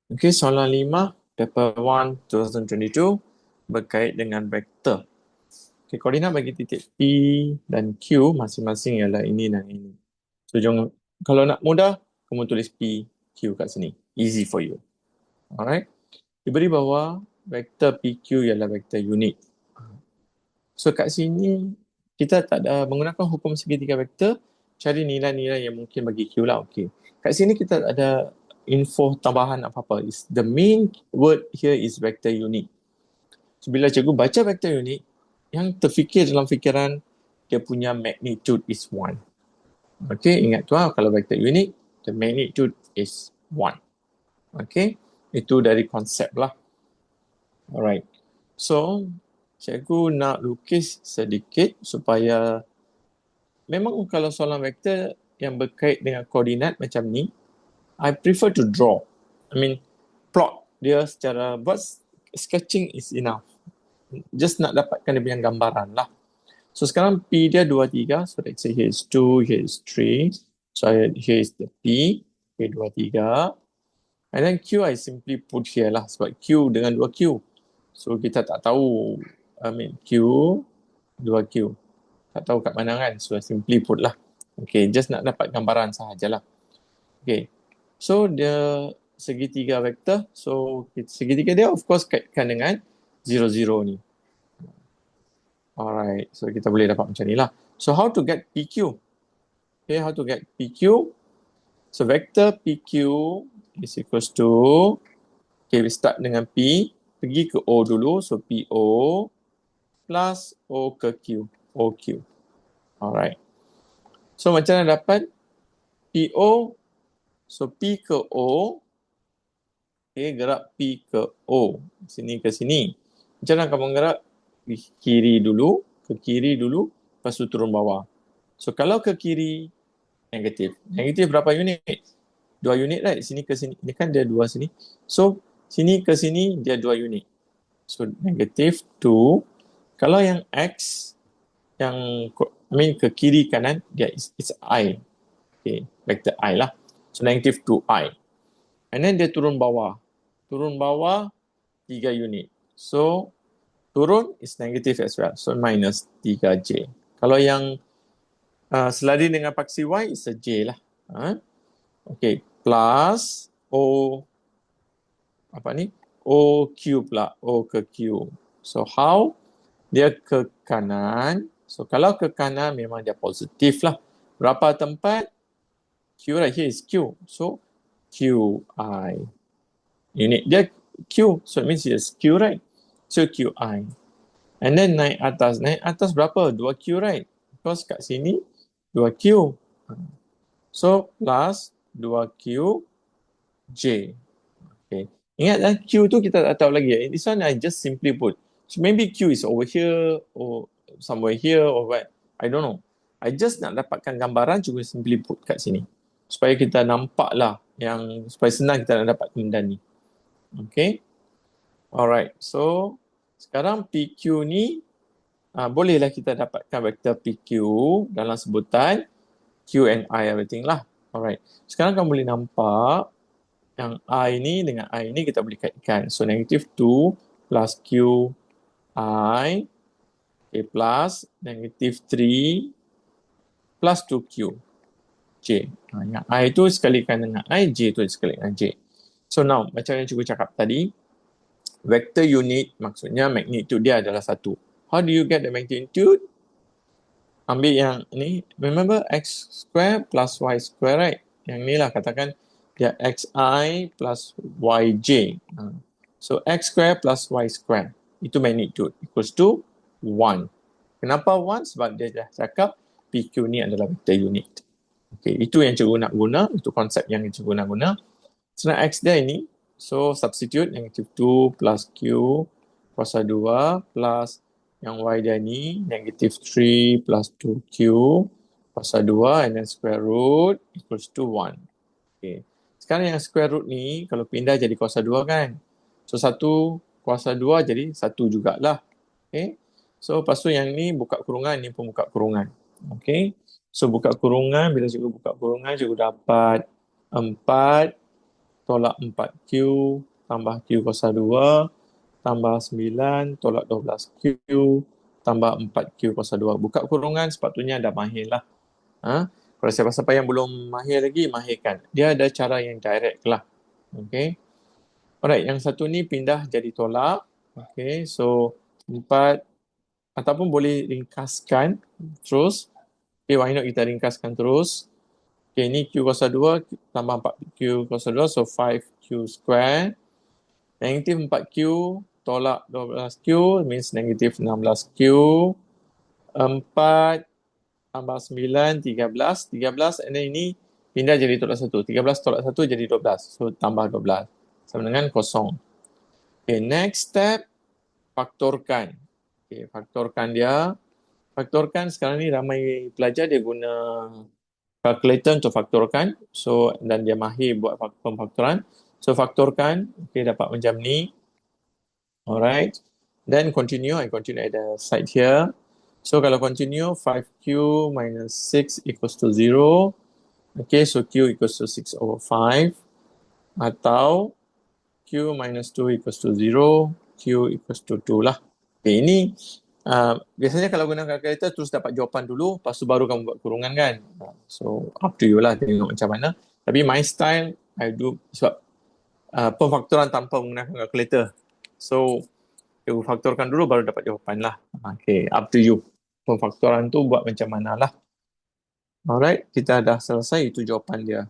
Okey, soalan 5, paper 1, 2022 berkait dengan vektor. Okey, koordinat bagi titik P dan Q masing-masing ialah ini dan ini. So, kalau nak mudah, kamu tulis P, Q kat sini. Easy for you. Alright. Diberi bahawa vektor PQ ialah vektor unit. So, kat sini kita tak ada menggunakan hukum segitiga vektor, cari nilai-nilai yang mungkin bagi Q lah. Okey. Kat sini kita tak ada info tambahan apa-apa. The main word here is vector unit. So, bila cikgu baca vector unit, yang terfikir dalam fikiran dia punya magnitude is 1. Okay, ingat tu kalau vector unit, the magnitude is 1. Okay, itu dari konsep lah. Alright. So, cikgu nak lukis sedikit supaya memang kalau soalan vektor yang berkait dengan koordinat macam ni, I prefer to draw. I mean, plot dia secara, but sketching is enough. Just nak dapatkan dia punya gambaran lah. So sekarang P dia 2, 3. So let's say here is 2, here is 3. So here is the P. Okay, 2, 3. And then Q I simply put here lah. Sebab Q dengan 2Q. So kita tak tahu, I mean Q, 2Q. Tak tahu kat mana kan. So I simply put lah. Okay, just nak dapat gambaran sahajalah. Okay. So dia segitiga vektor. So segitiga dia of course kaitkan dengan 0, 0 ni. Alright, so kita boleh dapat macam ni lah. So how to get PQ? Okay, how to get PQ? So vector PQ is equals to, okay, we start dengan P, pergi ke O dulu. So PO plus O ke Q, OQ. Alright. So macam mana dapat PO? So P ke O, okay, gerak P ke O, sini ke sini. Macam mana kamu gerak? Kiri dulu, ke kiri dulu, lepas tu turun bawah. So kalau ke kiri, negatif. Negatif berapa unit? 2 unit, right? Sini ke sini. Ini kan dia 2 sini. So sini ke sini dia 2 unit. So negatif 2. Kalau yang X, yang ke kiri kanan, dia is I. Okay, vector I lah. So negatif 2I. And then dia turun bawah. Turun bawah 3 unit. So turun is negative as well. So minus 3J. Kalau yang selari dengan paksi Y is a J lah. Okay. Plus O, apa ni? OQ pula. O ke Q. So how? Dia ke kanan. So kalau ke kanan memang dia positif lah. Berapa tempat? Q right here is Q. So QI. Unit dia Q. So it means it's Q right? So QI. And then naik atas. Naik atas berapa? 2Q right? Because kat sini 2Q. So plus 2Q J. Okay. Ingat Q tu kita tak tahu lagi. This one I just simply put. So maybe Q is over here or somewhere here or what. I don't know. I just nak dapatkan gambaran, cuma simply put kat sini. Supaya kita nampak lah yang, supaya senang kita nak dapat benda ni. Okay. Alright. So sekarang PQ ni bolehlah kita dapatkan vektor PQ dalam sebutan Q and I everything lah. Alright. Sekarang kamu boleh nampak yang I ni dengan I ni kita boleh kaitkan. So negative 2 plus Q I, okay, plus negative 3 plus 2Q J. Yang I tu sekalikan dengan I, J tu sekalikan dengan J. So now, macam yang cikgu cakap tadi, vector unit maksudnya magnitude dia adalah 1. How do you get the magnitude? Ambil yang ni, remember x square plus y square, right? Yang ni lah katakan dia xi plus yj. So x square plus y square, itu magnitude, equals to 1. Kenapa 1? Sebab dia dah cakap PQ ni adalah vector unit. Okay, itu yang cikgu nak guna, itu konsep yang cikgu nak guna. Senang x dia ini, so substitute negative 2 plus q kuasa 2 plus yang y dia ni negative 3 plus 2q kuasa 2 and then square root equals to 1. Okay. Sekarang yang square root ni kalau pindah jadi kuasa 2 kan. So 1 kuasa 2 jadi 1 jugalah. Okay. So lepas tu yang ni buka kurungan, ni pun buka kurungan. Okay. So buka kurungan, bila cikgu buka kurungan, cikgu dapat 4 tolak 4Q tambah Q kuasa 2 tambah 9 tolak 12Q tambah 4Q kuasa 2. Buka kurungan sepatutnya dah mahir lah. Kalau siapa-siapa yang belum mahir lagi, mahirkan. Dia ada cara yang direct lah. Okay. Alright, yang satu ni pindah jadi tolak. Okay, so 4 ataupun boleh ringkaskan terus. Okay, why not kita ringkaskan terus. Okay, ni Q kuasa 2 tambah 4Q kuasa 2, so 5Q square. Negatif 4Q tolak 12Q means negatif 16Q. 4 tambah 9, 13. 13 and then ini pindah jadi tolak 1. 13 tolak 1 jadi 12. So, tambah 12. Sama dengan kosong. Okay, next step, faktorkan. Okay, faktorkan dia. Faktorkan sekarang ni ramai pelajar dia guna calculator untuk faktorkan. So, dan dia mahir buat pemfaktoran. So, faktorkan. Okay, dapat macam ni. Alright. Then continue. I continue at the side here. So, kalau continue, 5Q minus 6 equals to 0. Okay, so Q equals to 6 over 5. Atau Q minus 2 equals to 0. Q equals to 2 lah. Okay, ini biasanya kalau guna kalkulator terus dapat jawapan dulu, lepas tu baru kamu buat kurungan kan. So, up to you lah, tengok macam mana. Tapi my style, I do sebab pemfaktoran tanpa menggunakan kalkulator. So, you faktorkan dulu baru dapat jawapan lah. Okay, up to you. Pemfaktoran tu buat macam mana lah. Alright, kita dah selesai, itu jawapan dia.